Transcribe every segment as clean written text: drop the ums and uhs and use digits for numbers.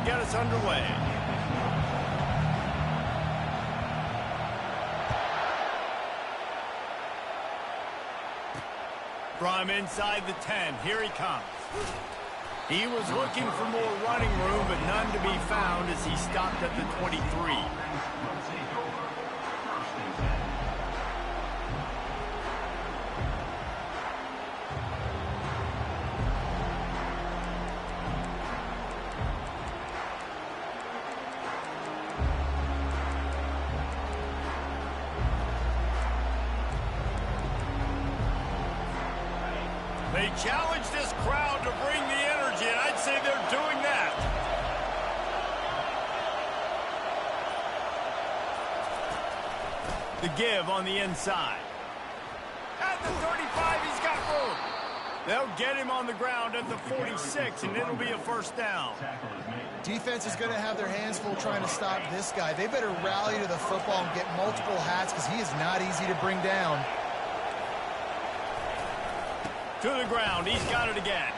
get us underway. From inside the 10, here he comes. He was looking for more running room, but none to be found as he stopped at the 23. They challenge this crowd to bring the energy, and I'd say they're doing that. The give on the inside. At the 35, he's got room. They'll get him on the ground at the 46, and it'll be a first down. Defense is going to have their hands full trying to stop this guy. They better rally to the football and get multiple hats because he is not easy to bring down. To the ground, he's got it again.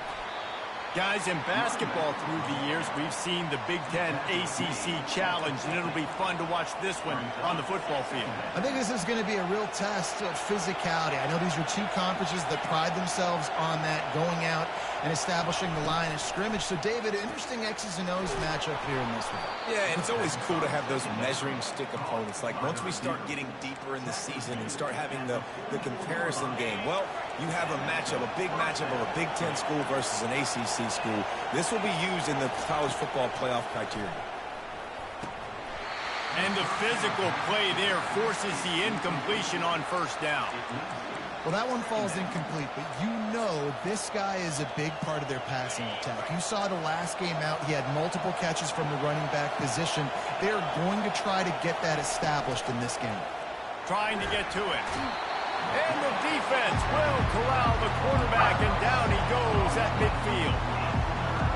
Guys, in basketball through the years, we've seen the Big Ten ACC Challenge, and it'll be fun to watch this one on the football field. I think this is going to be a real test of physicality. I know these are two conferences that pride themselves on that, going out and establishing the line of scrimmage. So, David, interesting X's and O's matchup here in this one. Yeah, and it's always cool to have those measuring stick opponents. Like, once we start getting deeper in the season and start having the comparison game, well, you have a matchup, a big matchup of a Big Ten school versus an ACC school. This will be used in the college football playoff criteria. And the physical play there forces the incompletion on first down. Well, that one falls incomplete, but you know this guy is a big part of their passing attack. You saw the last game out, he had multiple catches from the running back position. They're going to try to get that established in this game. Trying to get to it. And the defense will corral the quarterback, and down he goes at midfield.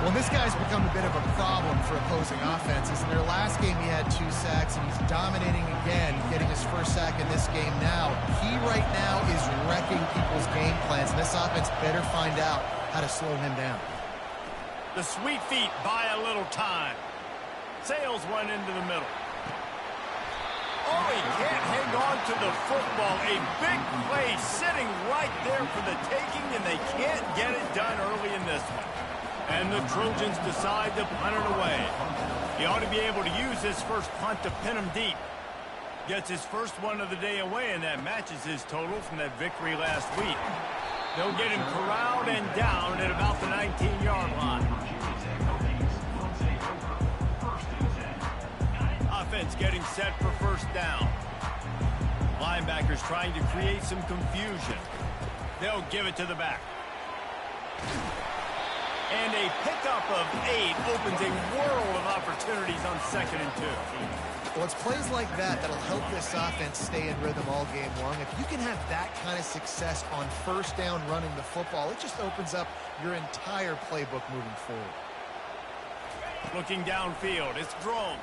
Well, this guy's become a bit of a problem for opposing offenses. In their last game, he had 2 sacks, and he's dominating again, getting his first sack in this game now. He right now is wrecking people's game plans, and this offense better find out how to slow him down. The sweet feet buy a little time. Sails one into the middle. Oh, he can't hang on to the football. A big play sitting right there for the taking, and they can't get it done early in this one. And the Trojans decide to punt it away. He ought to be able to use his first punt to pin him deep. Gets his first one of the day away, and that matches his total from that victory last week. They'll get him corralled and down at about the 19-yard line. Offense getting set for first down. Linebackers trying to create some confusion. They'll give it to the back. And a pickup of 8 opens a world of opportunities on 2nd and 2. Well, it's plays like that that'll help this offense stay in rhythm all game long. If you can have that kind of success on first down running the football, it just opens up your entire playbook moving forward. Looking downfield, it's Drones.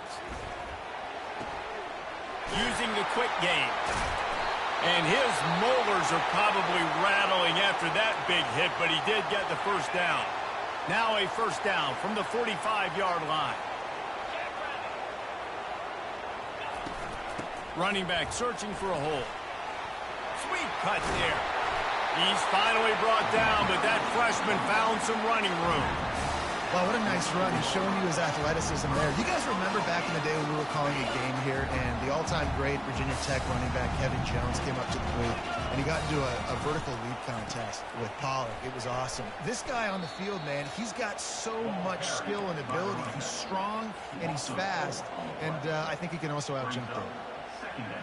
Using the quick game. And his molars are probably rattling after that big hit, but he did get the first down. Now a first down from the 45-yard line. Running back searching for a hole. Sweet cut there. He's finally brought down, but that freshman found some running room. Wow, what a nice run. He's showing you his athleticism there. You guys remember back in the day when we were calling a game here and the all-time great Virginia Tech running back Kevin Jones came up to the booth and he got into a vertical leap contest with Pollard. It was awesome. This guy on the field, man, he's got so much skill and ability. He's strong and he's fast, and I think he can also out-jump there.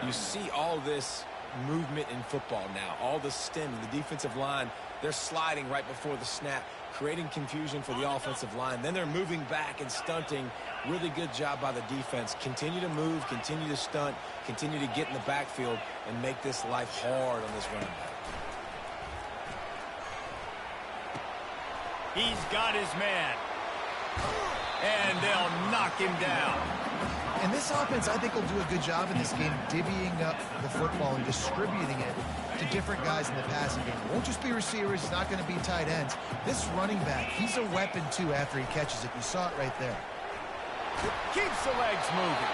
You see all this movement in football now, all the stemming, the defensive line, they're sliding right before the snap, creating confusion for the offensive line. Then they're moving back and stunting. Really good job by the defense. Continue to move, continue to stunt, continue to get in the backfield and make this life hard on this running back. He's got his man. And they'll knock him down. And this offense, I think, will do a good job in this game divvying up the football and distributing it to different guys in the passing game. It won't just be receivers. It's not going to be tight ends. This running back, he's a weapon, too, after he catches it. You saw it right there. Keeps the legs moving.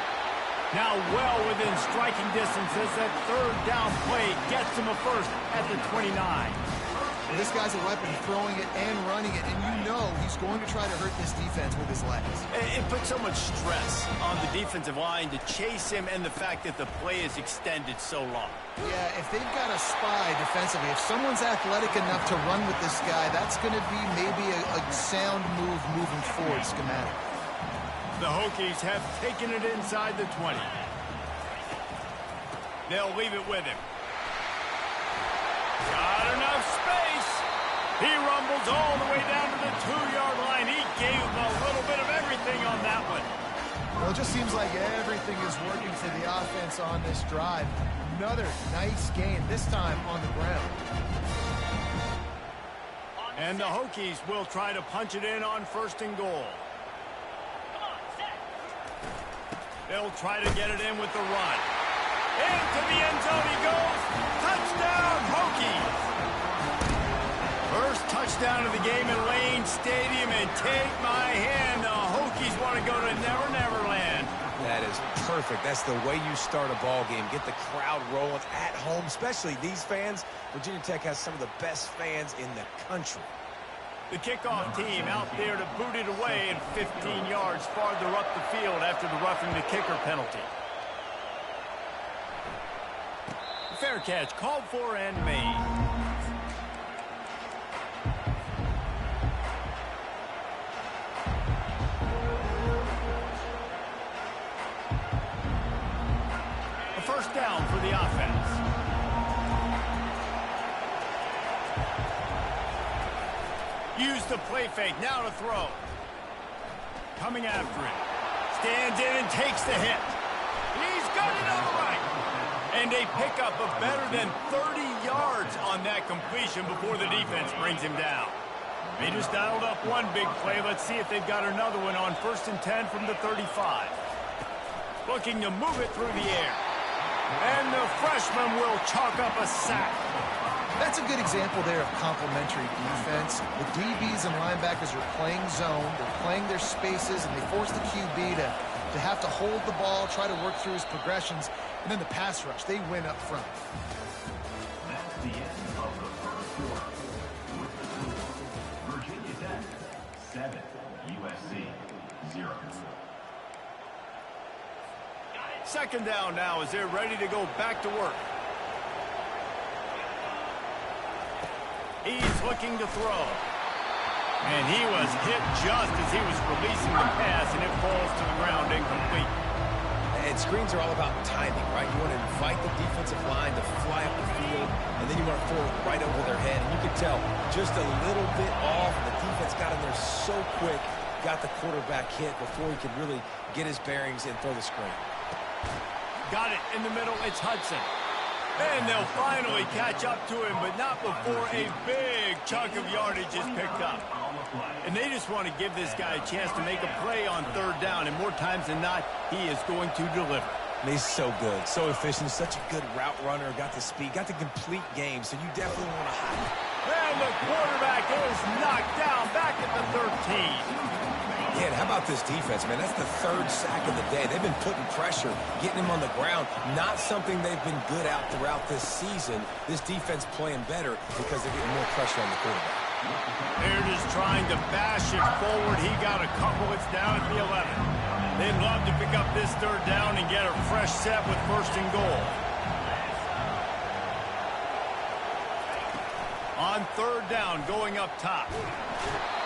Now well within striking distance as that third down play gets him a first at the 29. Well, this guy's a weapon, throwing it and running it, and you know he's going to try to hurt this defense with his legs. It puts so much stress on the defensive line to chase him, and the fact that the play is extended so long. Yeah, if they've got a spy defensively, if someone's athletic enough to run with this guy, that's going to be maybe a sound move moving forward schematic. The Hokies have taken it inside the 20. They'll leave it with him. Got enough space. He rumbles all the way down to the 2-yard line. He gave him a little bit of everything on that one. Well, it just seems like everything is working for the offense on this drive. Another nice game, this time on the ground. And the Hokies will try to punch it in on 1st and goal. They'll try to get it in with the run. Into the end zone he goes. Touchdown, Hokies! First touchdown of the game in Lane Stadium, and take my hand, the Hokies want to go to Never Never Land. That is perfect. That's the way you start a ball game. Get the crowd rolling at home, especially these fans. Virginia Tech has some of the best fans in the country. The kickoff team out there to boot it away and 15 yards farther up the field after the roughing the kicker penalty. Fair catch called for and made. A first down for the offense. Use the play fake, now to throw. Coming after it. Stands in and takes the hit. He's got it all right. And a pickup of better than 30 yards on that completion before the defense brings him down. They just dialed up one big play. Let's see if they've got another one on 1st and 10 from the 35. Looking to move it through the air. And the freshman will chalk up a sack. That's a good example there of complementary defense. The DBs and linebackers are playing zone, they're playing their spaces, and they force the QB to have to hold the ball, try to work through his progressions, and then the pass rush, they win up front. That's the end of the first quarter. With the score, Virginia Tech 7, USC 0. Second down now as they're ready to go back to work. He's looking to throw. And he was hit just as he was releasing the pass, and it falls to the ground incomplete. And screens are all about timing, right? You want to invite the defensive line to fly up the field, and then you want to throw it right over their head. And you can tell just a little bit off, and the defense got in there so quick, got the quarterback hit before he could really get his bearings and throw the screen. Got it in the middle. It's Hudson. And they'll finally catch up to him, but not before a big chunk of yardage is picked up. And they just want to give this guy a chance to make a play on 3rd down, and more times than not, he is going to deliver. And he's so good, so efficient, such a good route runner, got the speed, got the complete game, so you definitely want to hide. And the quarterback is knocked down back at the 13. Yeah, how about this defense, man? That's the 3rd sack of the day. They've been putting pressure, getting him on the ground. Not something they've been good at throughout this season. This defense playing better because they're getting more pressure on the quarterback. They're just trying to bash it forward. He got a couple. It's down at the 11. They'd love to pick up this 3rd down and get a fresh set with 1st and goal. On 3rd down, going up top.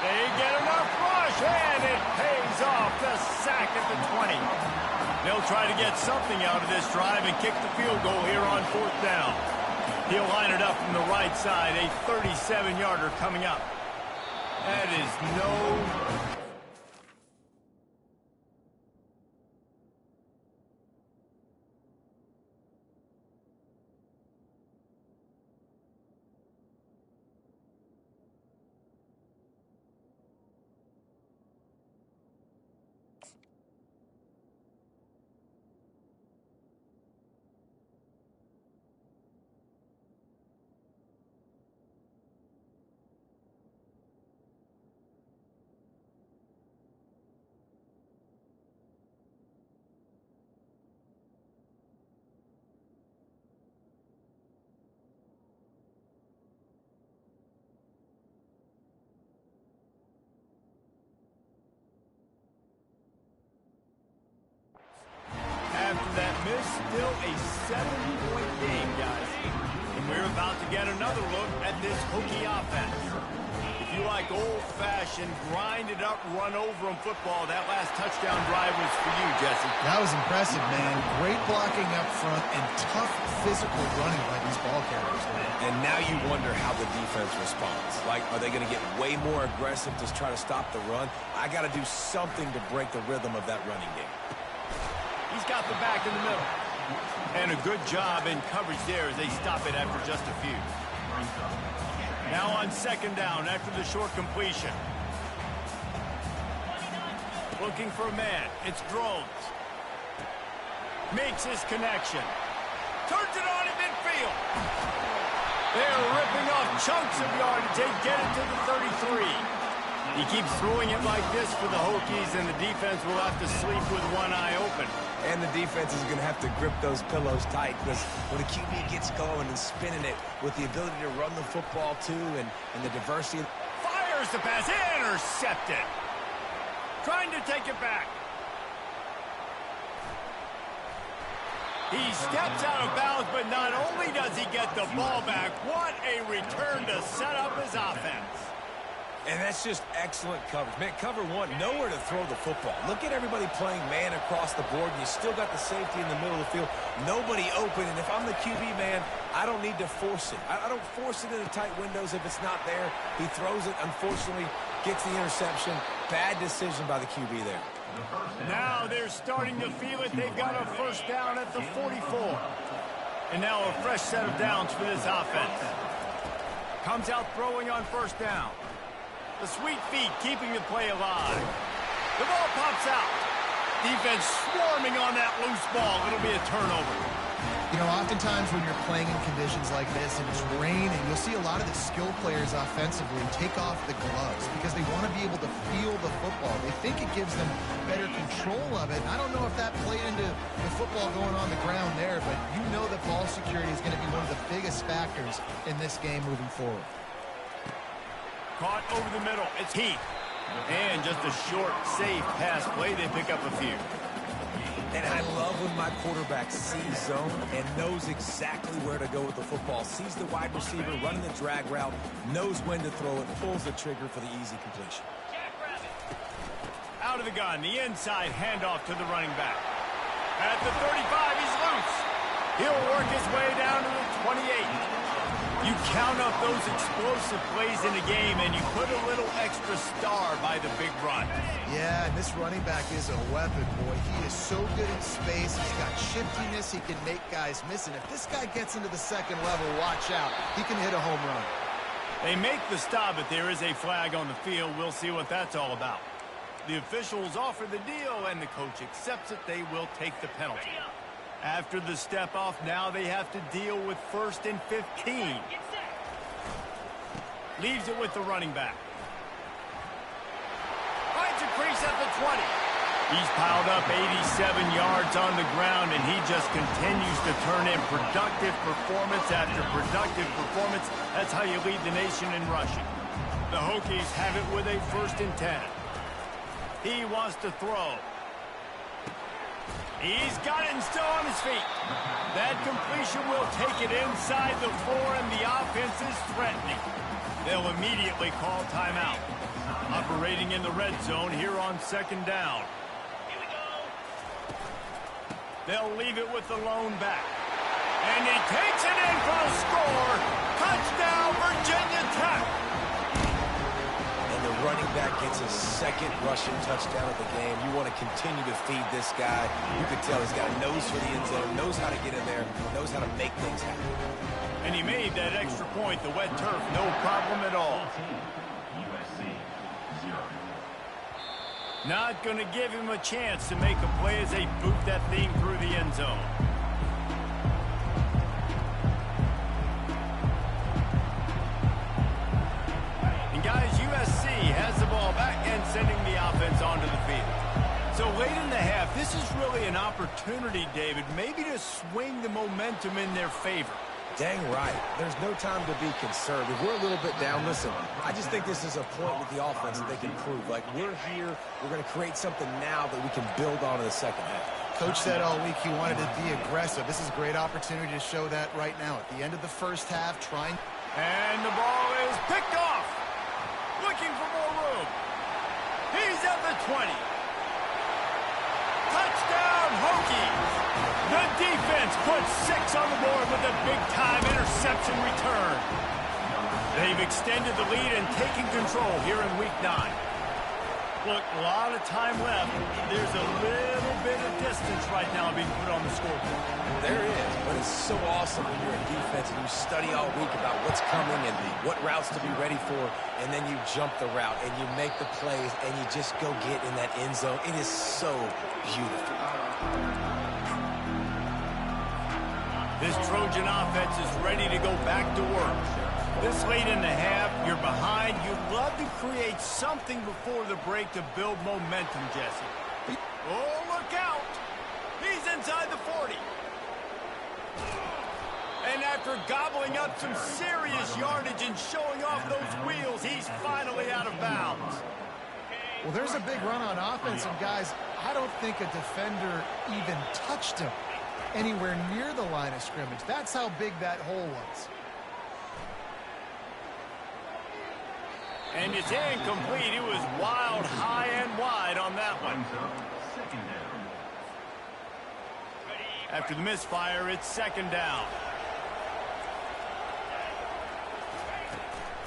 They get enough rush, and it pays off. The sack at the 20. They'll try to get something out of this drive and kick the field goal here on 4th down. He'll line it up from the right side, a 37-yarder coming up. That is no... still a 7-point game, guys. And we're about to get another look at this Hokie offense. If you like old-fashioned, grinded-up, run-over-'em football, that last touchdown drive was for you, Jesse. That was impressive, man. Great blocking up front and tough physical running by these ball carriers, man. And now you wonder how the defense responds. Like, are they going to get way more aggressive to try to stop the run? I got to do something to break the rhythm of that running game. He's got the back in the middle. And a good job in coverage there as they stop it after just a few. Now on second down after the short completion. Looking for a man. It's Drones. Makes his connection. Turns it on in midfield. They're ripping off chunks of yardage. They get it to the 33. He keeps throwing it like this for the Hokies, and the defense will have to sleep with one eye open. And the defense is going to have to grip those pillows tight because when the QB gets going and spinning it with the ability to run the football too and the diversity. Fires the pass. Intercepted. Trying to take it back. He steps out of bounds, but not only does he get the ball back, what a return to set up his offense. And that's just excellent coverage. Man, cover one, nowhere to throw the football. Look at everybody playing man across the board, and you still got the safety in the middle of the field. Nobody open, and if I'm the QB, man, I don't need to force it. I don't force it into tight windows if it's not there. He throws it, unfortunately, gets the interception. Bad decision by the QB there. Now they're starting to feel it. They've got a first down at the 44. And now a fresh set of downs for this offense. Comes out throwing on first down. The sweet feet keeping the play alive. The ball pops out. Defense swarming on that loose ball. It'll be a turnover. You know, oftentimes when you're playing in conditions like this and it's raining, you'll see a lot of the skill players offensively take off the gloves because they want to be able to feel the football. They think it gives them better control of it. I don't know if that played into the football going on the ground there, but you know that ball security is going to be one of the biggest factors in this game moving forward. Caught over the middle. It's Heath. And just a short, safe pass play. They pick up a few. And I love when my quarterback sees zone and knows exactly where to go with the football. Sees the wide receiver running the drag route, knows when to throw it, pulls the trigger for the easy completion. Out of the gun, the inside handoff to the running back. At the 35, he's loose. He'll work his way down to the 28. You count up those explosive plays in the game, and you put a little extra star by the big run. Yeah, and this running back is a weapon, boy. He is so good in space. He's got shiftiness. He can make guys miss. And if this guy gets into the second level, watch out. He can hit a home run. They make the stop, but there is a flag on the field. We'll see what that's all about. The officials offer the deal, and the coach accepts it. They will take the penalty. After the step off, now they have to deal with 1st and 15. Leaves it with the running back. Finds a crease at the 20. He's piled up 87 yards on the ground, and he just continues to turn in productive performance after productive performance. That's how you lead the nation in rushing. The Hokies have it with a 1st and 10. He wants to throw. He's got it and still on his feet. That completion will take it inside the 4, and the offense is threatening. They'll immediately call timeout. Operating in the red zone here on second down. They'll leave it with the lone back. And he takes it in for a score. Touchdown, Virginia Tech. And the running back gets his 2nd rushing touchdown of the game. You want to continue to feed this guy. You can tell he's got a nose for the end zone, knows how to get in there, knows how to make things happen. And he made that extra point, the wet turf, no problem at all. Not going to give him a chance to make a play as they boot that thing through the end zone. And guys, USC has the ball back and sending the offense onto the field. So late in the half, this is really an opportunity, David, maybe to swing the momentum in their favor. Dang right. There's no time to be concerned. If we're a little bit down, listen, I just think this is a point with the offense that they can prove. Like, we're here, we're going to create something now that we can build on in the second half. Coach said all week he wanted to be aggressive. This is a great opportunity to show that right now. At the end of the first half, trying. And the ball is picked off. Looking for more room. He's at the 20. Touchdown, Hokies. The defense puts 6 on the board with a big-time interception return. They've extended the lead and taken control here in Week 9. Look, a lot of time left. There's a little bit of distance right now being put on the scoreboard. There is, but it's so awesome when you're a defense and you study all week about what's coming and what routes to be ready for, and then you jump the route and you make the plays and you just go get in that end zone. It is so beautiful. This Trojan offense is ready to go back to work. This late in the half, you're behind. You'd love to create something before the break to build momentum, Jesse. Oh, look out. He's inside the 40. And after gobbling up some serious yardage and showing off those wheels, he's finally out of bounds. Well, there's a big run on offense, and guys, I don't think a defender even touched him anywhere near the line of scrimmage. That's how big that hole was. And it's incomplete. It was wild, high, and wide on that one. After the misfire, it's second down.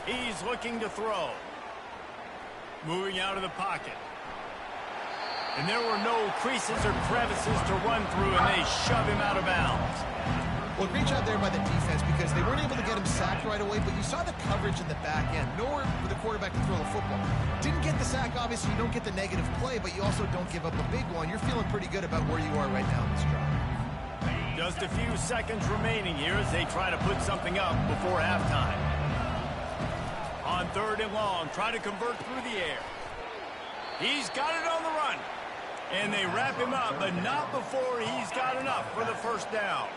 He's looking to throw. Moving out of the pocket. And there were no creases or crevices to run through, and they shove him out of bounds. Well, great job there by the defense because they weren't able to get him sacked right away, but you saw the coverage in the back end. Nowhere for the quarterback to throw the football. Didn't get the sack, obviously. You don't get the negative play, but you also don't give up a big one. You're feeling pretty good about where you are right now in this drive. Just a few seconds remaining here as they try to put something up before halftime. On 3rd and long, try to convert through the air. He's got it on the run. And they wrap him up, but not before he's got enough for the first down.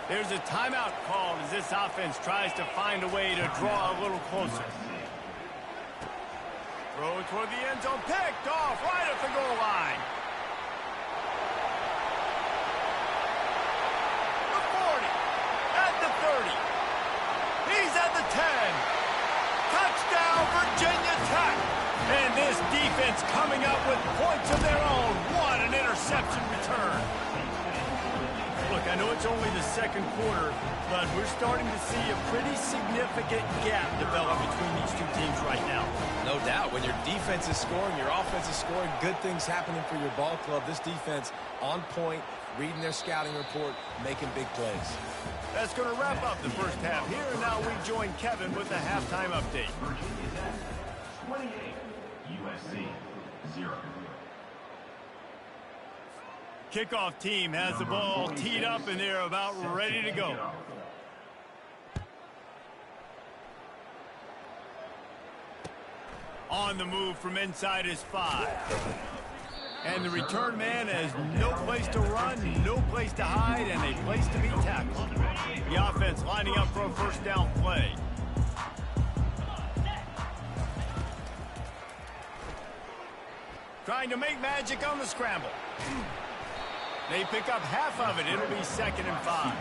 There's a timeout called as this offense tries to find a way to draw a little closer. Throw toward the end zone, picked off right at the goal line. The 40, at the 30. He's at the 10. Touchdown, Virginia Tech. And this defense coming up with points of their own. What an interception return. Look, I know it's only the second quarter, but we're starting to see a pretty significant gap develop between these two teams right now. No doubt. When your defense is scoring, your offense is scoring, good things happening for your ball club. This defense on point, reading their scouting report, making big plays. That's going to wrap up the first half here. And now we join Kevin with the halftime update. Virginia Tech 28, USC 0. Kickoff team has the ball teed up, and they're about ready to go. On the move from inside his 5. And the return man has no place to run, no place to hide, and a place to be tackled. The offense lining up for a first down play. Trying to make magic on the scramble. They pick up half of it. It'll be 2nd and 5.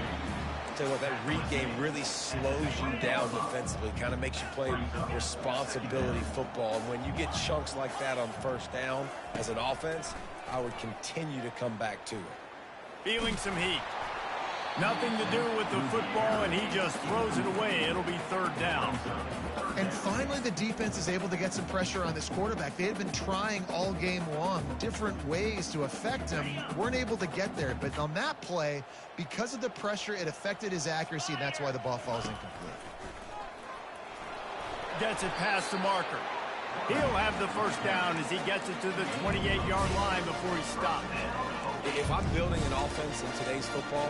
Tell you what, that read game really slows you down defensively, kind of makes you play responsibility football. And when you get chunks like that on first down as an offense, I would continue to come back to it. Feeling some heat. Nothing to do with the football, and he just throws it away. It'll be 3rd down. And finally, the defense is able to get some pressure on this quarterback. They had been trying all game long different ways to affect him. Weren't able to get there. But on that play, because of the pressure, it affected his accuracy, and that's why the ball falls incomplete. Gets it past the marker. He'll have the first down as he gets it to the 28-yard line before he stops. If I'm building an offense in today's football,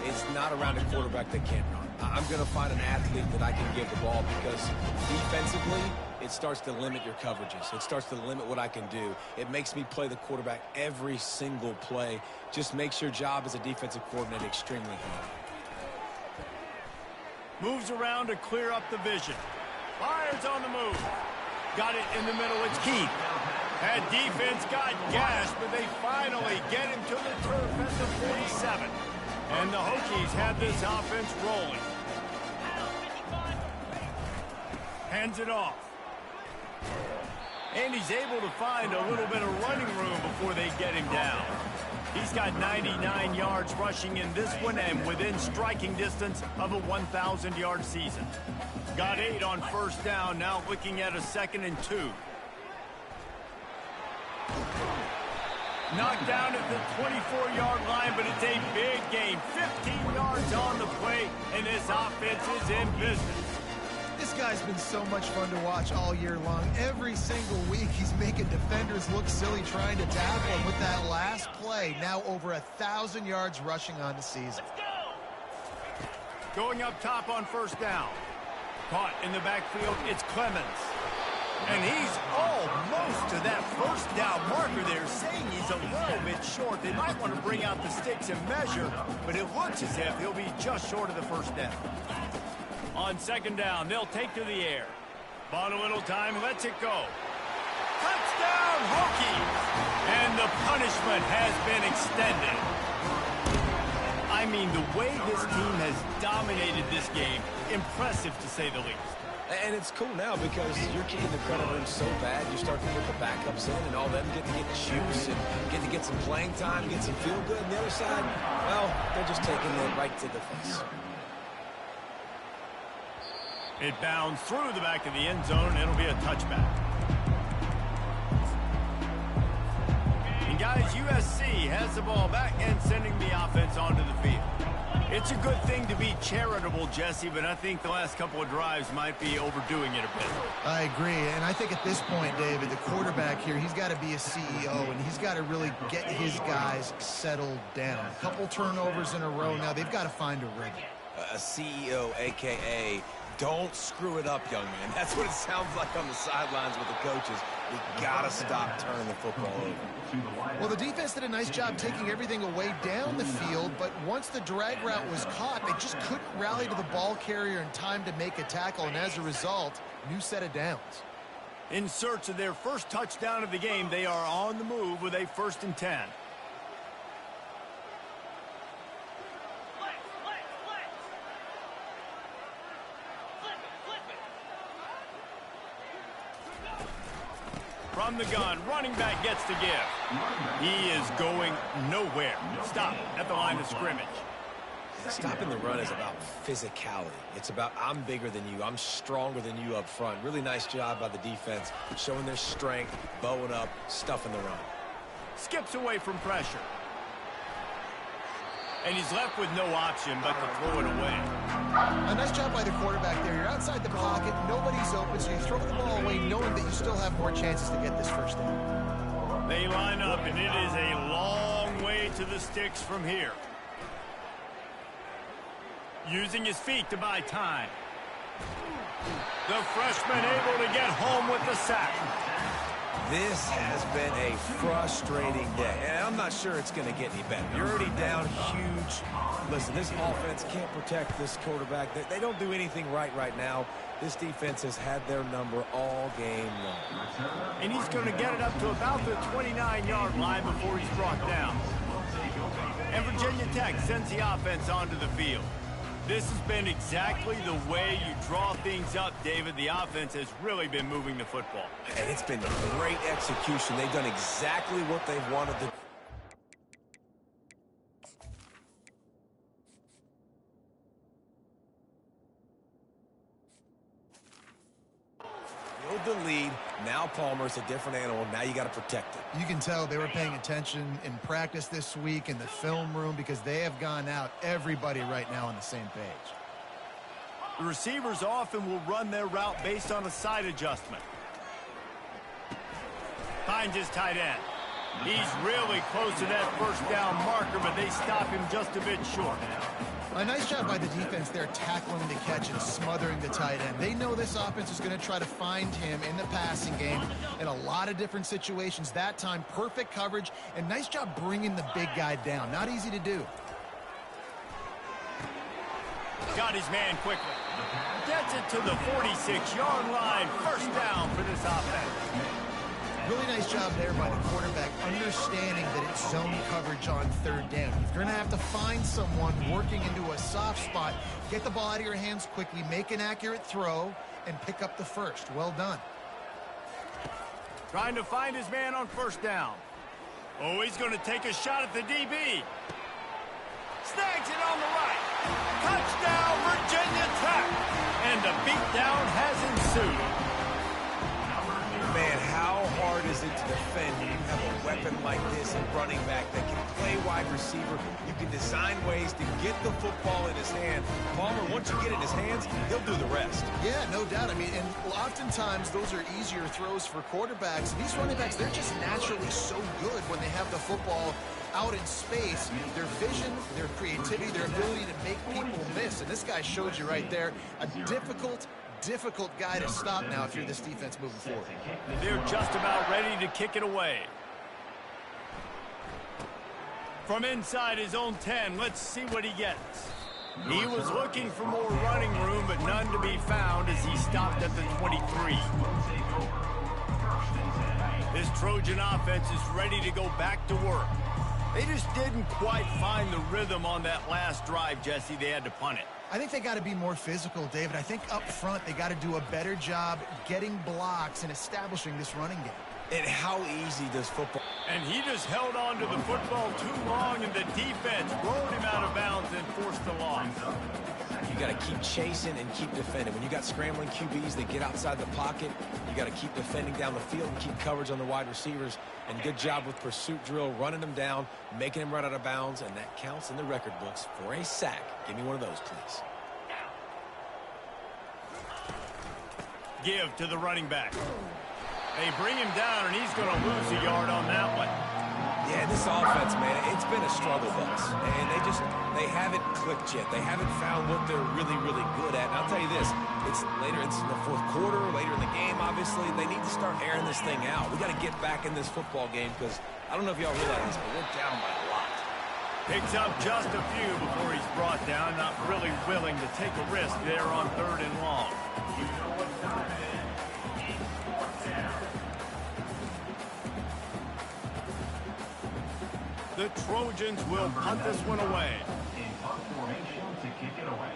it's not around a quarterback that can't run. I'm going to find an athlete that I can give the ball because defensively, it starts to limit your coverages. It starts to limit what I can do. It makes me play the quarterback every single play. Just makes your job as a defensive coordinator extremely hard. Moves around to clear up the vision. Fires on the move. Got it in the middle. It's Keith. That defense got gashed, but they finally get him to the turf at the And the Hokies have this offense rolling. Hands it off. And he's able to find a little bit of running room before they get him down. He's got 99 yards rushing in this one and within striking distance of a 1,000-yard season. Got 8 on first down, now looking at a 2nd and 2. Knocked down at the 24-yard line, but it's a big gain. 15 yards on the play, and this offense is in business. This guy's been so much fun to watch all year long. Every single week, he's making defenders look silly trying to tackle him. With that last play, now over 1,000 yards rushing on the season. Going up top on first down. Caught in the backfield, it's Clemens. And he's almost to that first down marker there, saying he's a little bit short. They might want to bring out the sticks and measure, but it looks as if he'll be just short of the first down. On 2nd down, they'll take to the air. Bought a little time, lets it go. Touchdown, Hokies! And the punishment has been extended. I mean, the way this team has dominated this game, impressive to say the least. And it's cool now because you're keeping the credit room so bad, you start to put the backups in and all them get to get juice and get to get some playing time, get some feel good. And the other side, well, they're just taking it right to the face. It bounds through the back of the end zone, and it'll be a touchback. And guys, USC has the ball back and sending the offense onto the field. It's a good thing to be charitable, Jesse, but I think the last couple of drives might be overdoing it a bit. I agree, and I think at this point, David, the quarterback here, he's got to be a CEO, and he's got to really get his guys settled down. A couple turnovers in a row now. They've got to find a rhythm. A CEO, a.k.a. don't screw it up, young man. That's what it sounds like on the sidelines with the coaches. We got to stop turning the football over. Well, the defense did a nice job taking everything away down the field, but once the drag route was caught, they just couldn't rally to the ball carrier in time to make a tackle, and as a result, new set of downs. In search of their first touchdown of the game, they are on the move with a 1st and 10. From the gun, running back gets the give. He is going nowhere. Stop at the line of scrimmage. Stopping the run is about physicality. It's about I'm bigger than you. I'm stronger than you up front. Really nice job by the defense, showing their strength, bowing up, stuffing the run. Skips away from pressure. And he's left with no option but to throw it away. A nice job by the quarterback there. You're outside the pocket, nobody's open, so you throw the ball away knowing that you still have more chances to get this first down. They line up, and it is a long way to the sticks from here. Using his feet to buy time. The freshman able to get home with the sack. This has been a frustrating day, and I'm not sure it's going to get any better. You're already down huge. Listen, this offense can't protect this quarterback. They don't do anything right now. This defense has had their number all game long. And he's going to get it up to about the 29-yard line before he's brought down. And Virginia Tech sends the offense onto the field. This has been exactly the way you draw things up, David. The offense has really been moving the football. And it's been great execution. They've done exactly what they've wanted to. Build the lead. Now Palmer's a different animal. Now you got to protect it. You can tell they were paying attention in practice this week in the film room because they have gone out, everybody right now on the same page. The receivers often will run their route based on a side adjustment. Finds his tight end. He's really close to that first down marker, but they stop him just a bit short. A nice job by the defense there tackling the catch and smothering the tight end. They know this offense is going to try to find him in the passing game in a lot of different situations. That time, perfect coverage, and nice job bringing the big guy down. Not easy to do. Got his man quickly. Gets it to the 46-yard line. First down for this offense. Really nice job there by the quarterback, understanding that it's zone coverage yardage on third down. You're going to have to find someone working into a soft spot, get the ball out of your hands quickly, make an accurate throw, and pick up the first. Well done. Trying to find his man on first down. Oh, he's going to take a shot at the DB. Snags it on the right. Touchdown, Virginia Tech. And a beatdown has ensued. Man, how hard is it to defend when you have a weapon like this, a running back that can play wide receiver? You can design ways to get the football in his hand. Palmer, once you get it in his hands, he'll do the rest. Yeah, no doubt. I mean, and oftentimes those are easier throws for quarterbacks. These running backs, they're just naturally so good when they have the football out in space. Their vision, their creativity, their ability to make people miss. And this guy showed you right there a difficult guy to stop now if you're this defense moving forward. They're just about ready to kick it away. From inside his own 10, let's see what he gets. He was looking for more running room, but none to be found as he stopped at the 23. This Trojan offense is ready to go back to work. They just didn't quite find the rhythm on that last drive, Jesse. They had to punt it. I think they got to be more physical, David. I think up front they got to do a better job getting blocks and establishing this running game. And how easy does football... And he just held on to the football too long, and the defense rolled him out of bounds and forced the loss. You got to keep chasing and keep defending. When you got scrambling QBs that get outside the pocket, you got to keep defending down the field and keep coverage on the wide receivers. And good job with pursuit drill, running them down, making them run out of bounds, and that counts in the record books for a sack. Give me one of those, please. Give to the running back. They bring him down, and he's going to lose a yard on that one. Yeah, this offense, man, it's been a struggle bus. And they haven't clicked yet. They haven't found what they're really, really good at. And I'll tell you this, it's later in the fourth quarter, later in the game, obviously. They need to start airing this thing out. We got to get back in this football game because I don't know if y'all realize this, but we're down by a lot. Picks up just a few before he's brought down, not really willing to take a risk there on third and long. The Trojans will punt this one away. In punt formation to kick it away.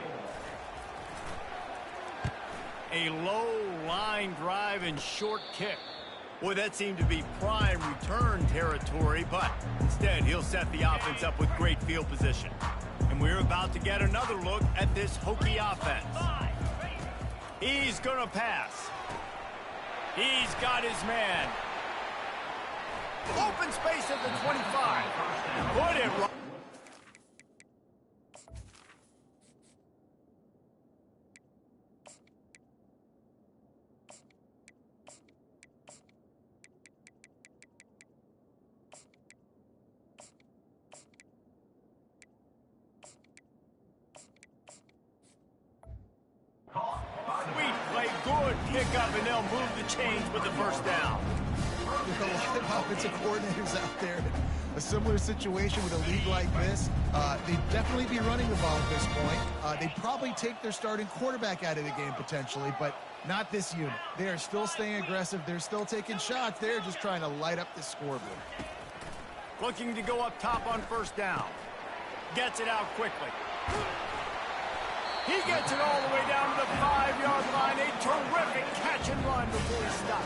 A low line drive and short kick. Boy, that seemed to be prime return territory, but instead he'll set the offense up with great field position. And we're about to get another look at this Hokie offense. He's gonna pass. He's got his man. Open space at the 25. Put it right. Sweet play, good pickup, and they'll move the chains with the first down. There's a lot of offensive coordinators out there in a similar situation with a league like this. They'd definitely be running the ball at this point. They'd probably take their starting quarterback out of the game potentially, but not this unit. They are still staying aggressive. They're still taking shots. They're just trying to light up the scoreboard. Looking to go up top on first down. Gets it out quickly. He gets it all the way down to the 5-yard line. A terrific catch and run before he stopped.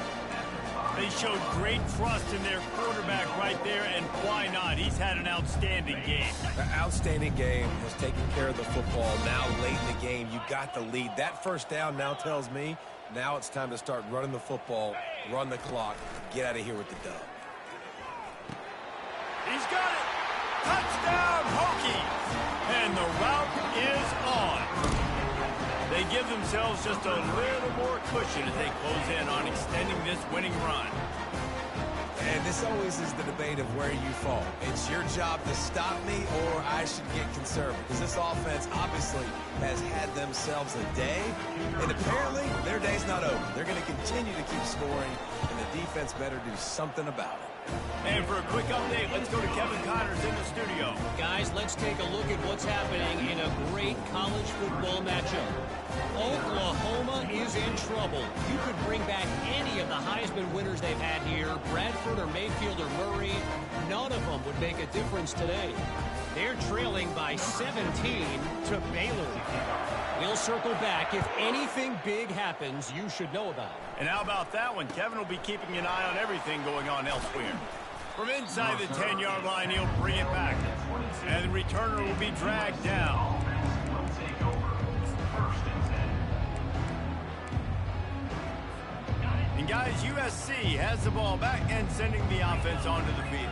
They showed great trust in their quarterback right there, and why not? He's had an outstanding game. The outstanding game has taken care of the football. Now, late in the game, you got the lead. That first down now tells me now it's time to start running the football, run the clock, get out of here with the dub. He's got it. Touchdown, Hokies. And the route is on. They give themselves just a little more cushion as they close in on extending this winning run. And this always is the debate of where you fall. It's your job to stop me or I should get conservative. Because this offense obviously has had themselves a day. And apparently their day's not over. They're going to continue to keep scoring. And the defense better do something about it. And for a quick update, let's go to Kevin Connors in the studio. Guys, guys, let's take a look at what's happening in a great college football matchup. Oklahoma is in trouble. You could bring back any of the Heisman winners they've had here, Bradford or Mayfield or Murray. None of them would make a difference today. They're trailing by 17 to Baylor. We'll circle back. If anything big happens, you should know about it. And how about that one? Kevin will be keeping an eye on everything going on elsewhere. From inside the 10-yard line, he'll bring it back. And the returner will be dragged down. And guys, USC has the ball back and sending the offense onto the field.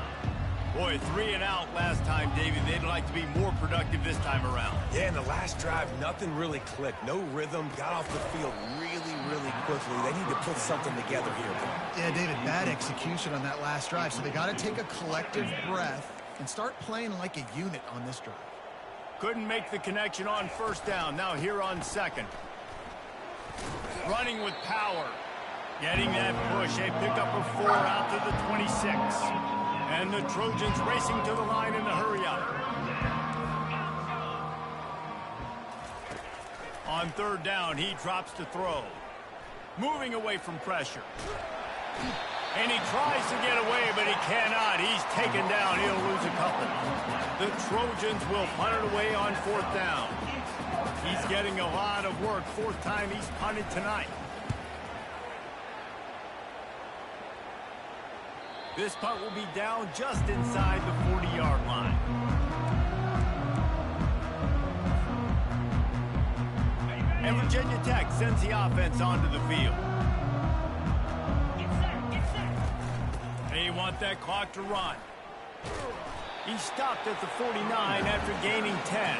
Boy, 3 and out last time, David. They'd like to be more productive this time around. Yeah, in the last drive, nothing really clicked. No rhythm. Got off the field really quickly. They need to put something together here. Yeah, David, bad execution on that last drive. So they got to take a collective breath and start playing like a unit on this drive. Couldn't make the connection on first down. Now here on second. Running with power. Getting that push. A pickup of 4 out to the 26. And the Trojans racing to the line in the hurry-up. On third down, he drops to throw. Moving away from pressure. And he tries to get away, but he cannot. He's taken down. He'll lose a couple. The Trojans will punt it away on fourth down. He's getting a lot of work. 4th time he's punted tonight. This punt will be down just inside the 40-yard line. And Virginia Tech sends the offense onto the field. They want that clock to run. He stopped at the 49 after gaining 10.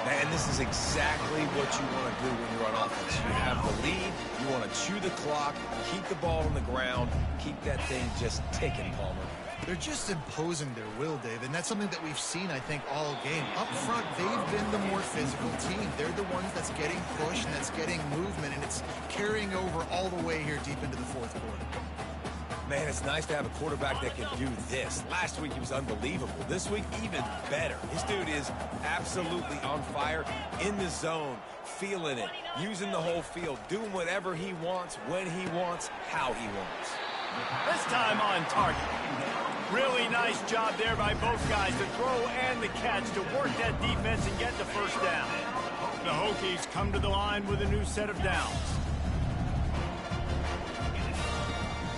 Man, this is exactly what you want to do when you're on offense. You have the lead, you want to chew the clock, keep the ball on the ground, keep that thing just ticking, Palmer. They're just imposing their will, Dave, and that's something that we've seen, I think, all game. Up front, they've been the more physical team. They're the ones that's getting pushed and that's getting movement, and it's carrying over all the way here deep into the 4th quarter. Man, it's nice to have a quarterback that can do this. Last week, he was unbelievable. This week, even better. This dude is absolutely on fire, in the zone, feeling it, using the whole field, doing whatever he wants, when he wants, how he wants. This time on target. Really nice job there by both guys, the throw and the catch, to work that defense and get the first down. The Hokies come to the line with a new set of downs.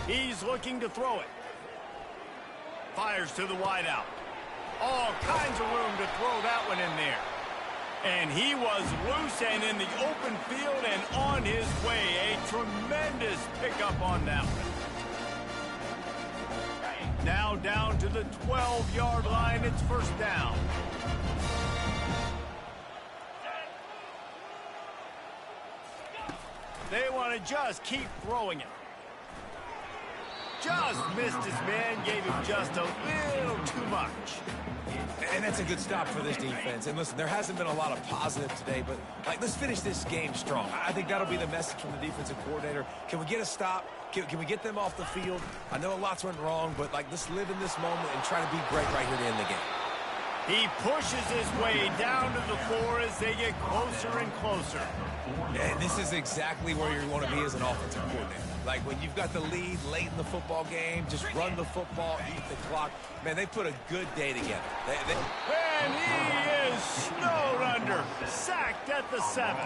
He's looking to throw it. Fires to the wideout. All kinds of room to throw that one in there. And he was loose and in the open field and on his way. A tremendous pickup on that one. Now down to the 12-yard line. It's first down. They want to just keep throwing it. Just missed his man, gave him just a little too much. And that's a good stop for this defense. And listen, there hasn't been a lot of positive today, but let's finish this game strong. I think that'll be the message from the defensive coordinator. Can we get a stop? Can we get them off the field? I know a lot's went wrong, but let's live in this moment and try to be great right here to end the game. He pushes his way down to the floor as they get closer and closer. And this is exactly where you want to be as an offensive coordinator. Like when you've got the lead late in the football game, just run the football, eat the clock. Man, they put a good day together. And he is snowed under, sacked at the 7.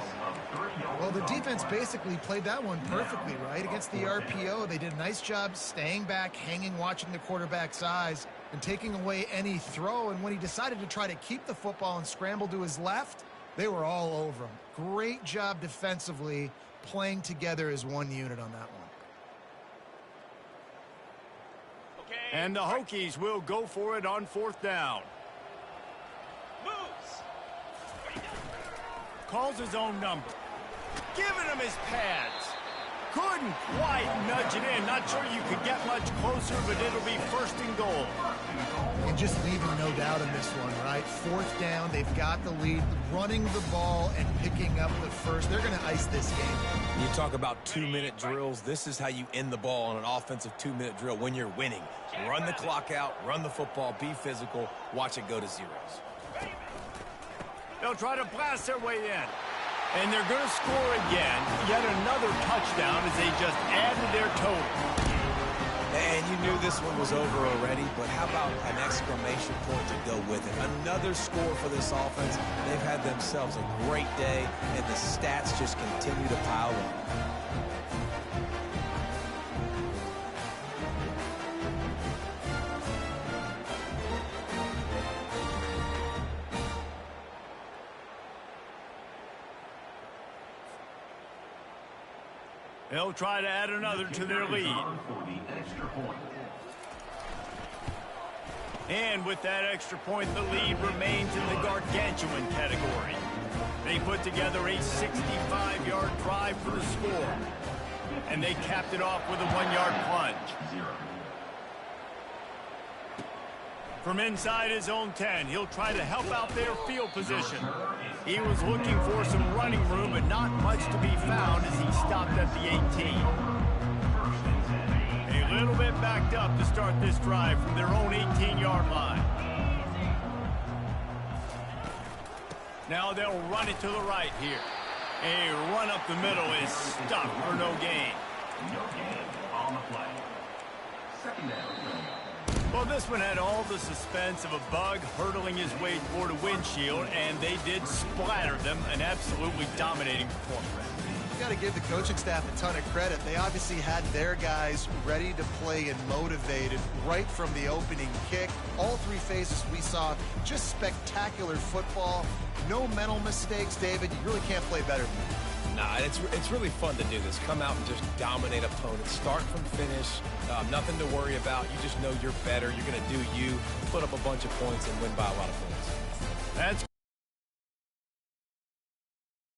Well, the defense basically played that one perfectly, right? Against the RPO, they did a nice job staying back, hanging, watching the quarterback's eyes, and taking away any throw. And when he decided to try to keep the football and scramble to his left, they were all over him. Great job defensively, playing together as one unit on that one. And the Hokies will go for it on 4th down. Moves. Calls his own number. Giving him his pads. Couldn't quite nudge it in. Not sure you could get much closer, but it'll be 1st and goal. And just leaving no doubt in this one, right? 4th down, they've got the lead, running the ball and picking up the first. They're going to ice this game. You talk about 2-minute drills. This is how you end the ball on an offensive 2-minute drill when you're winning. Run the clock out, run the football, be physical, watch it go to zeros. They'll try to blast their way in. And they're going to score again. Yet another touchdown as they just added their total. And you knew this one was over already, but how about an exclamation point to go with it? Another score for this offense. They've had themselves a great day, and the stats just continue to pile up. They'll try to add another to their lead. And with that extra point, the lead remains in the gargantuan category. They put together a 65-yard drive for the score. And they capped it off with a 1-yard plunge. From inside his own 10, he'll try to help out their field position. He was looking for some running room, but not much to be found as he stopped at the 18. A little bit backed up to start this drive from their own 18-yard line. Now they'll run it to the right here. A run up the middle is stopped for no gain. No gain on the play. Second down. Well, this one had all the suspense of a bug hurtling his way toward a windshield, and they did splatter them, an absolutely dominating performance. You got to give the coaching staff a ton of credit. They obviously had their guys ready to play and motivated right from the opening kick. All three phases we saw, just spectacular football. No mental mistakes, David. You really can't play better than that. Nah, it's really fun to do this. Come out and just dominate opponents. Start from finish. Nothing to worry about. You just know you're better. You're going to do you, put up a bunch of points, and win by a lot of points. That's